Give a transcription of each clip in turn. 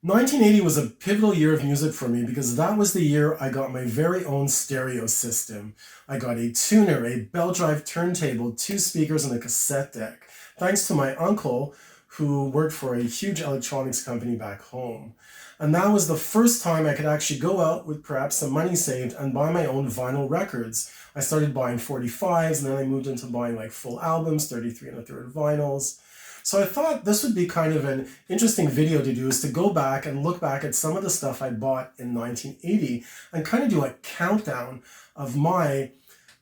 1980 was a pivotal year of music for me because that was the year I got my very own stereo system. I got a tuner, a bell drive turntable, two speakers, and a cassette deck, thanks to my uncle who worked for a huge electronics company back home. And that was the first time I could actually go out with perhaps some money saved and buy my own vinyl records. I started buying 45s and then I moved into buying like full albums, 33 and a third vinyls. So I thought this would be kind of an interesting video to do, is to go back and look back at some of the stuff I bought in 1980 and kind of do a countdown of my,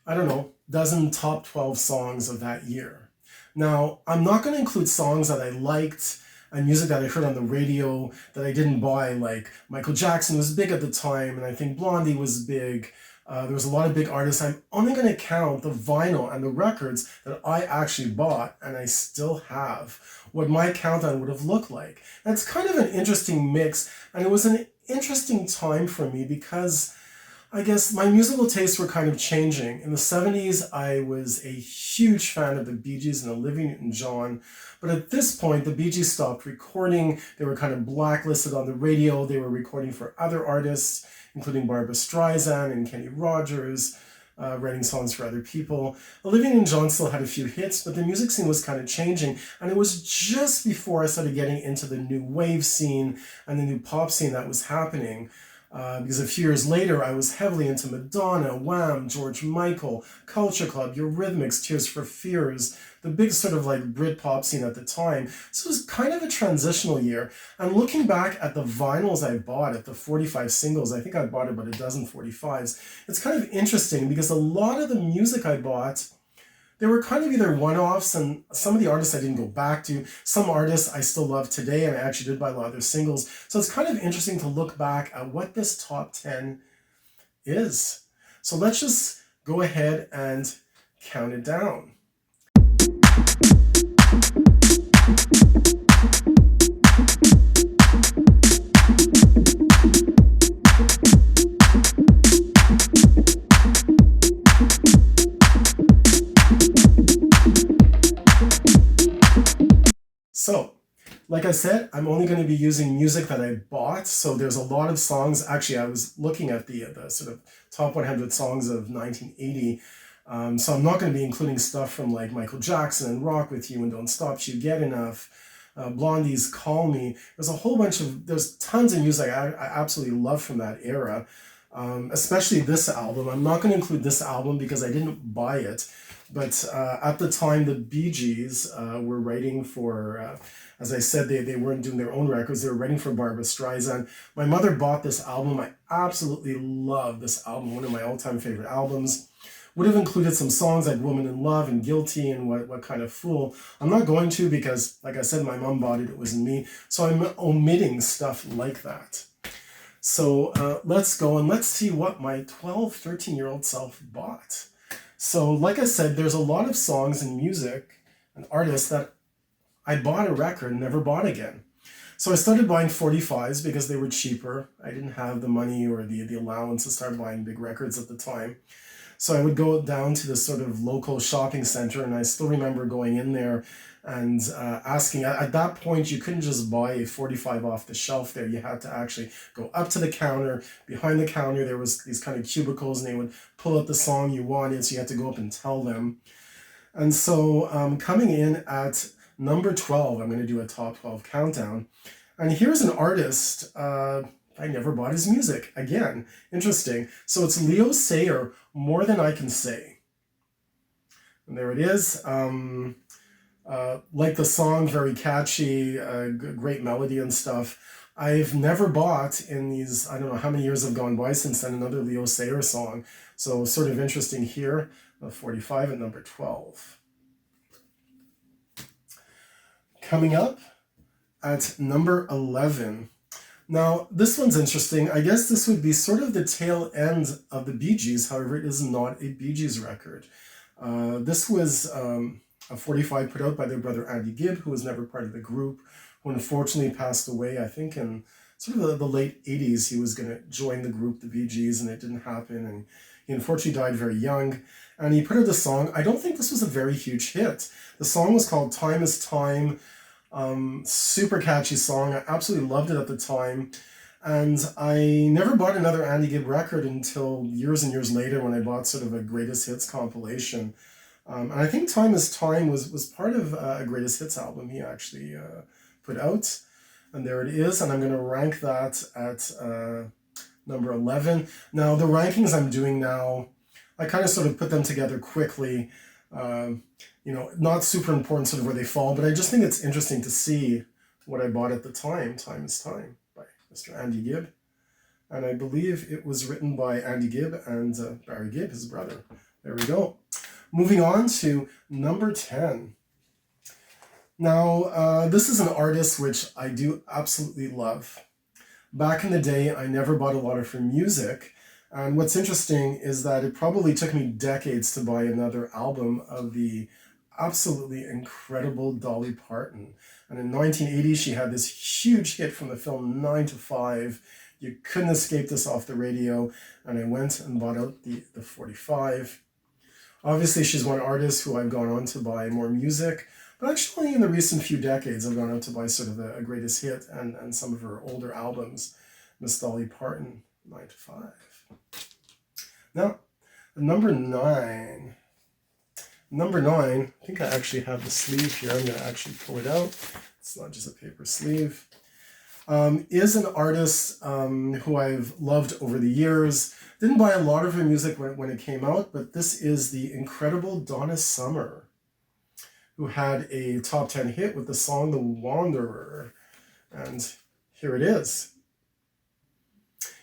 I don't know, dozen top 12 songs of that year. Now, I'm not going to include songs that I liked and music that I heard on the radio that I didn't buy, like Michael Jackson was big at the time, and I think Blondie was big. There was a lot of big artists. I'm only going to count the vinyl and the records that I actually bought and I still have, what my countdown would have looked like. And it's kind of an interesting mix, and it was an interesting time for me because I guess my musical tastes were kind of changing. In the 70s, I was a huge fan of the Bee Gees and Olivia Newton-John. But at this point, the Bee Gees stopped recording. They were kind of blacklisted on the radio. They were recording for other artists, including Barbra Streisand and Kenny Rogers, writing songs for other people. Olivia Newton-John still had a few hits, but the music scene was kind of changing. And it was just before I started getting into the new wave scene and the new pop scene that was happening. Because a few years later, I was heavily into Madonna, Wham, George Michael, Culture Club, Eurythmics, Tears for Fears, the big sort of like Brit-pop scene at the time. So it was kind of a transitional year. And looking back at the vinyls I bought, at the 45 singles, I think I bought about a dozen 45s, it's kind of interesting because a lot of the music I bought, they were kind of either one-offs, and some of the artists I didn't go back to. Some artists I still love today, and I actually did buy a lot of their singles. So it's kind of interesting to look back at what this top 10 is. So let's just go ahead and count it down. So, like I said, I'm only going to be using music that I bought. So there's a lot of songs. Actually, I was looking at the sort of top 100 songs of 1980. So I'm not going to be including stuff from like Michael Jackson and Rock With You and Don't Stop Till You Get Enough. Blondie's Call Me. There's tons of music I absolutely love from that era. Especially this album. I'm not going to include this album because I didn't buy it. But at the time, the Bee Gees were writing for, as I said, they weren't doing their own records. They were writing for Barbra Streisand. My mother bought this album. I absolutely love this album, one of my all-time favorite albums. Would have included some songs like Woman in Love and Guilty and What Kind of Fool. I'm not going to because, like I said, my mom bought it. It wasn't me. So I'm omitting stuff like that. So let's go and let's see what my 12, 13-year-old self bought. So like I said, there's a lot of songs and music and artists that I bought a record and never bought again. So I started buying 45s because they were cheaper. I didn't have the money or the allowance to start buying big records at the time. So I would go down to this sort of local shopping center, and I still remember going in there and asking. At that point, you couldn't just buy a 45 off the shelf there. You had to actually go up to the counter. Behind the counter, there was these kind of cubicles, and they would pull out the song you wanted, so you had to go up and tell them. And so coming in at number 12, I'm going to do a top 12 countdown. And here's an artist. I never bought his music. Again, interesting. So it's Leo Sayer, More Than I Can Say. And there it is. Like the song, very catchy, great melody and stuff. I've never bought in these, I don't know how many years have gone by since then, another Leo Sayer song. So sort of interesting here, 45 at number 12. Coming up at number 11. Now, this one's interesting. I guess this would be sort of the tail end of the Bee Gees. However, it is not a Bee Gees record. This was a 45 put out by their brother Andy Gibb, who was never part of the group, who unfortunately passed away, I think in sort of the late 80s. He was going to join the group, the Bee Gees, and it didn't happen. And he unfortunately died very young. And he put out a song. I don't think this was a very huge hit. The song was called Time is Time. Super catchy song. I absolutely loved it at the time. And I never bought another Andy Gibb record until years and years later when I bought sort of a greatest hits compilation. And I think Time is Time was part of a greatest hits album he actually put out. And there it is. And I'm going to rank that at number 11. Now, the rankings I'm doing now, I kind of sort of put them together quickly. Not super important sort of where they fall, but I just think it's interesting to see what I bought at the time. Time is Time by Mr. Andy Gibb. And I believe it was written by Andy Gibb and Barry Gibb, his brother. There we go. Moving on to number 10. Now, this is an artist which I do absolutely love. Back in the day, I never bought a lot of her music. And what's interesting is that it probably took me decades to buy another album of the absolutely incredible Dolly Parton. And in 1980, she had this huge hit from the film 9 to 5. You couldn't escape this off the radio. And I went and bought out the 45. Obviously, she's one artist who I've gone on to buy more music. But actually, in the recent few decades, I've gone out to buy sort of a greatest hit and some of her older albums. Miss Dolly Parton, 9 to 5. Now, number 9. Number 9, I think I actually have the sleeve here. I'm going to actually pull it out. It's not just a paper sleeve. Is an artist who I've loved over the years. Didn't buy a lot of her music when it came out, but this is the incredible Donna Summer, who had a top 10 hit with the song The Wanderer. And here it is.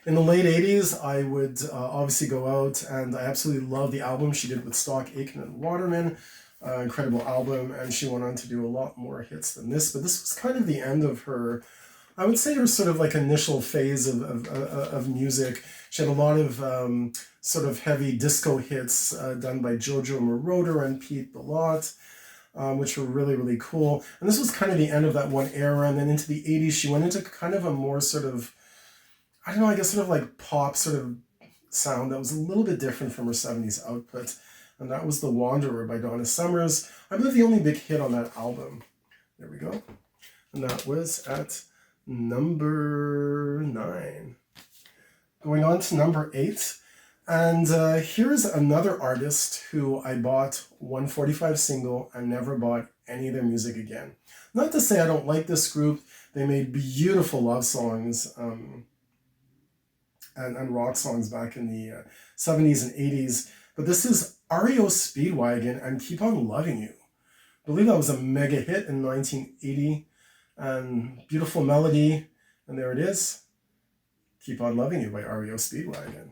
In the late 80s, I would obviously go out, and I absolutely love the album she did with Stock, Aitken, and Waterman. Incredible album, and she went on to do a lot more hits than this. But this was kind of the end of her, I would say, her sort of like initial phase of music. She had a lot of sort of heavy disco hits done by Jojo Moroder and Pete Bellotte, which were really, really cool. And this was kind of the end of that one era. And then into the 80s, she went into kind of a more sort of, I don't know, I guess sort of like pop sort of sound that was a little bit different from her 70s output. And that was The Wanderer by Donna Summers. I believe the only big hit on that album. There we go. And that was at number 9. Going on to number 8. And here's another artist who I bought 145 single and never bought any of their music again. Not to say I don't like this group. They made beautiful love songs and rock songs back in the 70s and 80s. But this is REO Speedwagon and Keep On Loving You. I believe that was a mega hit in 1980. And beautiful melody. And there it is. Keep On Loving You by REO Speedwagon.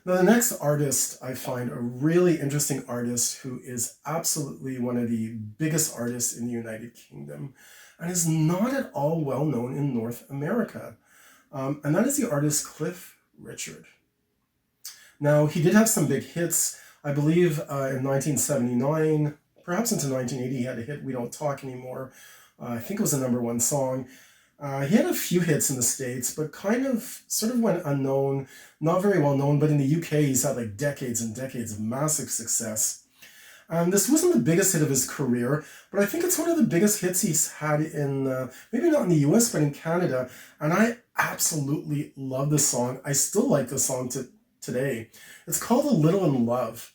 Now, the next artist I find a really interesting artist who is absolutely one of the biggest artists in the United Kingdom and is not at all well known in North America. And that is the artist Cliff Richard. Now, he did have some big hits. I believe in 1979, perhaps into 1980, he had a hit, We Don't Talk Anymore. I think it was the #1 song. He had a few hits in the States, but kind of sort of went unknown, not very well known, but in the UK, he's had like decades and decades of massive success. This wasn't the biggest hit of his career, but I think it's one of the biggest hits he's had in, maybe not in the US, but in Canada. And I absolutely love this song. I still like this song today. It's called A Little in Love.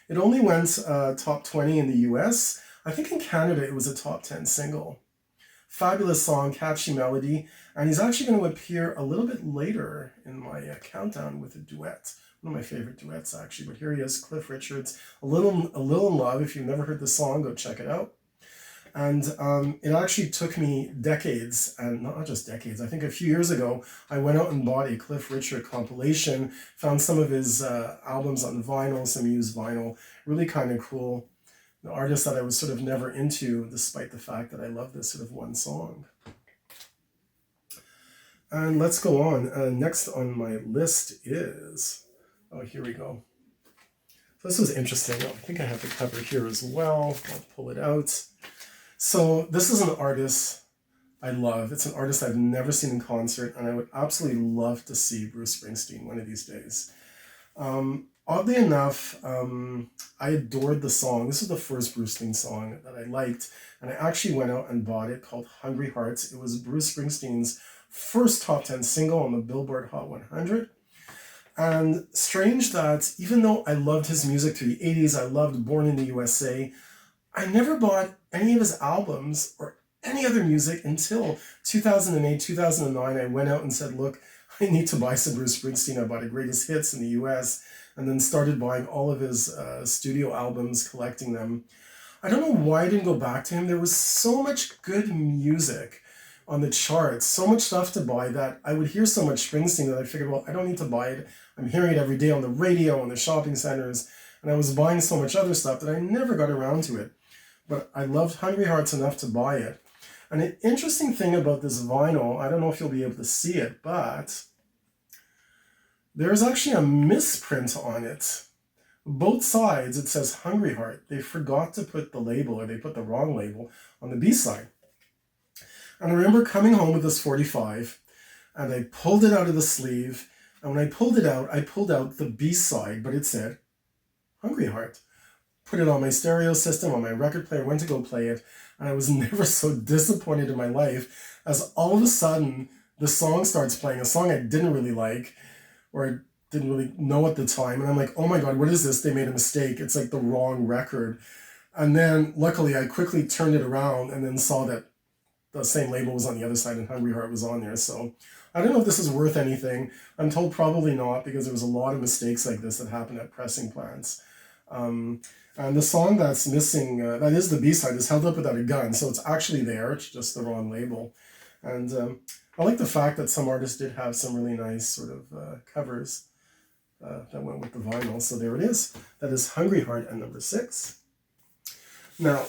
It only went top 20 in the US. I think in Canada, it was a top 10 single. Fabulous song, catchy melody, and he's actually going to appear a little bit later in my countdown with a duet. One of my favorite duets, actually. But here he is, Cliff Richard's A Little in Love. If you've never heard the song, go check it out. And it actually took me decades, and not just decades, I think a few years ago, I went out and bought a Cliff Richard compilation, found some of his albums on vinyl, some used vinyl, really kind of cool. The artist that I was sort of never into, despite the fact that I love this sort of one song. And let's go on. Next on my list is, oh, here we go. So this was interesting. I think I have the cover here as well. I'll pull it out. So this is an artist I love. It's an artist I've never seen in concert, and I would absolutely love to see Bruce Springsteen one of these days. Oddly enough, I adored the song. This is the first Bruce Springsteen song that I liked, and I actually went out and bought it, called Hungry Hearts. It was Bruce Springsteen's first top 10 single on the Billboard Hot 100. And strange that even though I loved his music through the 80s, I loved Born in the USA, I never bought any of his albums or any other music until 2008, 2009. I went out and said, look, I need to buy some Bruce Springsteen. I bought a greatest hits in the US and then started buying all of his studio albums, collecting them. I don't know why I didn't go back to him. There was so much good music on the charts, so much stuff to buy that I would hear so much Springsteen that I figured, well, I don't need to buy it. I'm hearing it every day on the radio, in the shopping centers, and I was buying so much other stuff that I never got around to it. But I loved Hungry Hearts enough to buy it. And an interesting thing about this vinyl, I don't know if you'll be able to see it, but there's actually a misprint on it. Both sides, it says Hungry Heart. They forgot to put the label, or they put the wrong label on the B side. And I remember coming home with this 45, and I pulled it out of the sleeve, and when I pulled it out, I pulled out the B side, but it said Hungry Heart. Put it on my stereo system, on my record player, went to go play it, and I was never so disappointed in my life as all of a sudden the song starts playing, a song I didn't really like, or I didn't really know at the time, and I'm like, oh my god, what is this? They made a mistake. It's like the wrong record. And then luckily I quickly turned it around and then saw that the same label was on the other side and Hungry Heart was on there. So I don't know if this is worth anything. I'm told probably not, because there was a lot of mistakes like this that happened at pressing plants. And the song that's missing, that is the B-side, is Held Up Without a Gun. So it's actually there, it's just the wrong label. And I like the fact that some artists did have some really nice sort of covers that went with the vinyl. So there it is. That is Hungry Heart at number 6. Now,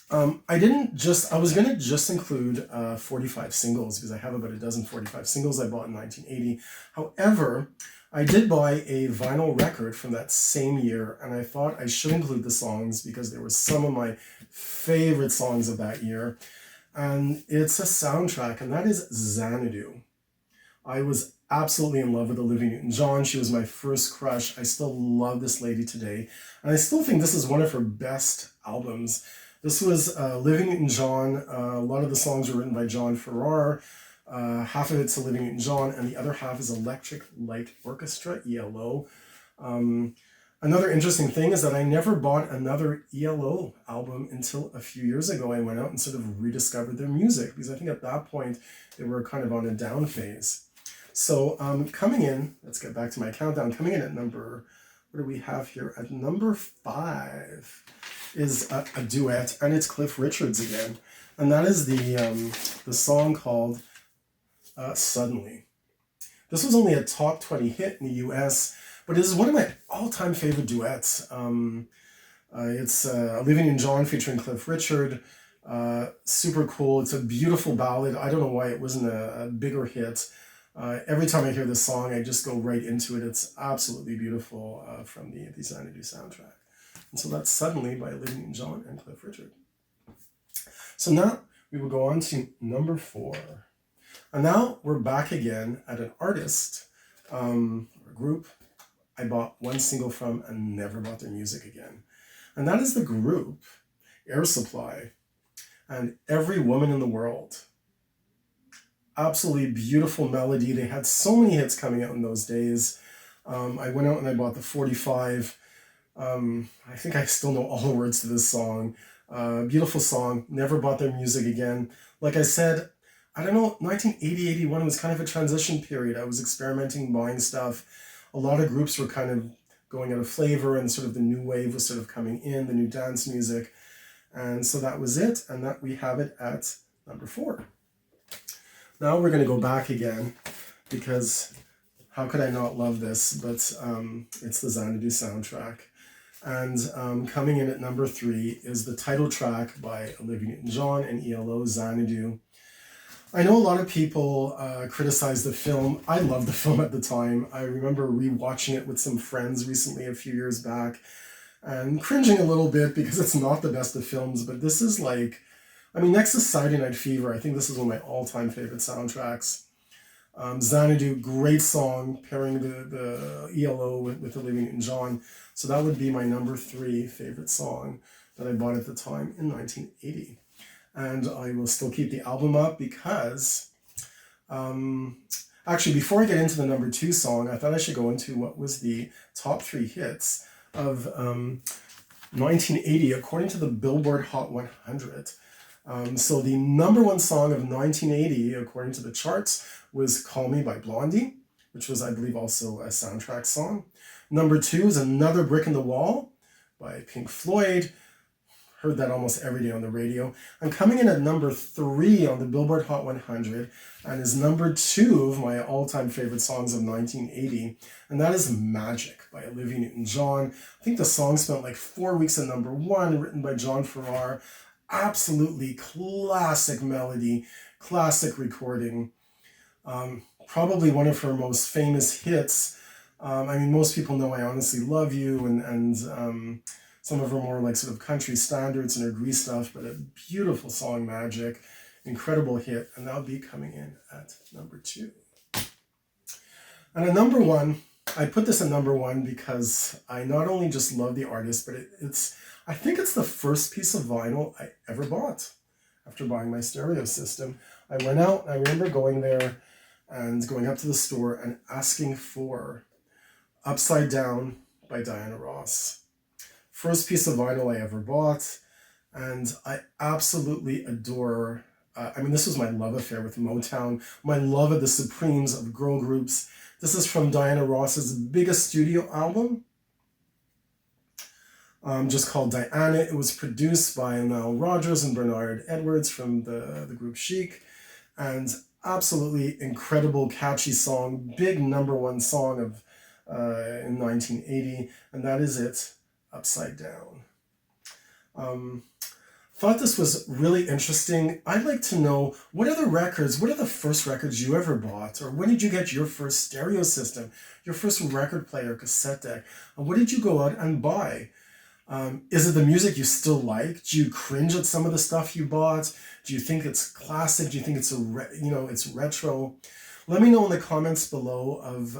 I was going to just include 45 singles, because I have about a dozen 45 singles I bought in 1980. However, I did buy a vinyl record from that same year, and I thought I should include the songs because they were some of my favorite songs of that year. And it's a soundtrack, and that is Xanadu. I was absolutely in love with Olivia Newton-John. She was my first crush. I still love this lady today. And I still think this is one of her best albums. This was Olivia Newton-John. A lot of the songs were written by John Farrar. Half of it's Olivia Newton-John, and the other half is Electric Light Orchestra, ELO. Another interesting thing is that I never bought another ELO album until a few years ago. I went out and sort of rediscovered their music, because I think at that point they were kind of on a down phase. So coming in, let's get back to my countdown. Coming in at number, what do we have here? At number 5 is a duet, and it's Cliff Richard's again. And that is the song called Suddenly. This was only a top 20 hit in the US, but it is one of my all-time favorite duets. It's Olivia Newton-John featuring Cliff Richard. Super cool. It's a beautiful ballad. I don't know why it wasn't a bigger hit. Every time I hear this song, I just go right into it. It's absolutely beautiful from the Xanadu soundtrack. And so that's Suddenly by Olivia Newton-John and Cliff Richard. So now we will go on to number 4. And now we're back again at an artist, or group, I bought one single from and never bought their music again. And that is the group Air Supply and Every Woman in the World. Absolutely beautiful melody. They had so many hits coming out in those days. I went out and I bought the 45. I think I still know all the words to this song. Beautiful song. Never bought their music again. Like I said, I don't know, 1980, 81 was kind of a transition period. I was experimenting, buying stuff. A lot of groups were kind of going out of flavor, and sort of the new wave was sort of coming in, the new dance music. And so that was it, and that we have it at number 4. Now we're going to go back again, because how could I not love this? But it's the Xanadu soundtrack. And coming in at number 3 is the title track by Olivia Newton-John and ELO, Xanadu. I know a lot of people criticize the film. I loved the film at the time. I remember rewatching it with some friends recently, a few years back, and cringing a little bit because it's not the best of films, but this is like, I mean, next to Saturday Night Fever, I think this is one of my all-time favorite soundtracks. Xanadu, great song, pairing the ELO with Olivia Newton-John. So that would be my number 3 favorite song that I bought at the time in 1980. And I will still keep the album up because, actually, before I get into the number 2 song, I thought I should go into what was the top 3 hits of 1980 according to the Billboard Hot 100. So the number 1 song of 1980, according to the charts, was Call Me by Blondie, which was, I believe, also a soundtrack song. Number 2 is Another Brick in the Wall by Pink Floyd. Heard that almost every day on the radio. And coming in at number 3 on the Billboard Hot 100, and is number 2 of my all-time favorite songs of 1980, and that is Magic by Olivia Newton-John. I think the song spent like 4 weeks at number 1, written by John Farrar. Absolutely classic melody, classic recording. Probably one of her most famous hits. I mean, most people know I Honestly Love You and some of her more like sort of country standards and her Grease stuff, but a beautiful song, Magic, incredible hit, and that'll be coming in at number 2. And at number 1, I put this at number 1 because I not only just love the artist, but I think it's the first piece of vinyl I ever bought after buying my stereo system. I went out, I remember going there and going up to the store and asking for Upside Down by Diana Ross. First piece of vinyl I ever bought, and I absolutely adore, this was my love affair with Motown, my love of the Supremes, of girl groups. This is from Diana Ross's biggest studio album, just called Diana. It was produced by Nile Rodgers and Bernard Edwards from the group Chic, and absolutely incredible, catchy song, big number 1 song of in 1980, and that is it, Upside Down. Thought this was really interesting. I'd like to know, what are the first records you ever bought? Or when did you get your first stereo system, your first record player, cassette deck? What did you go out and buy? Is it the music you still like? Do you cringe at some of the stuff you bought? Do you think it's classic? Do you think it's it's retro? Let me know in the comments below of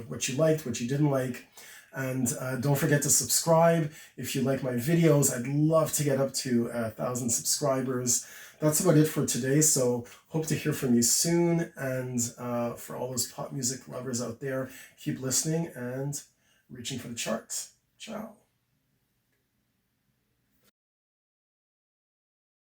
what you liked, what you didn't like. And don't forget to subscribe if you like my videos. I'd love to get up to 1,000 subscribers. That's about it for today. So hope to hear from you soon. And for all those pop music lovers out there, keep listening and reaching for the charts. Ciao.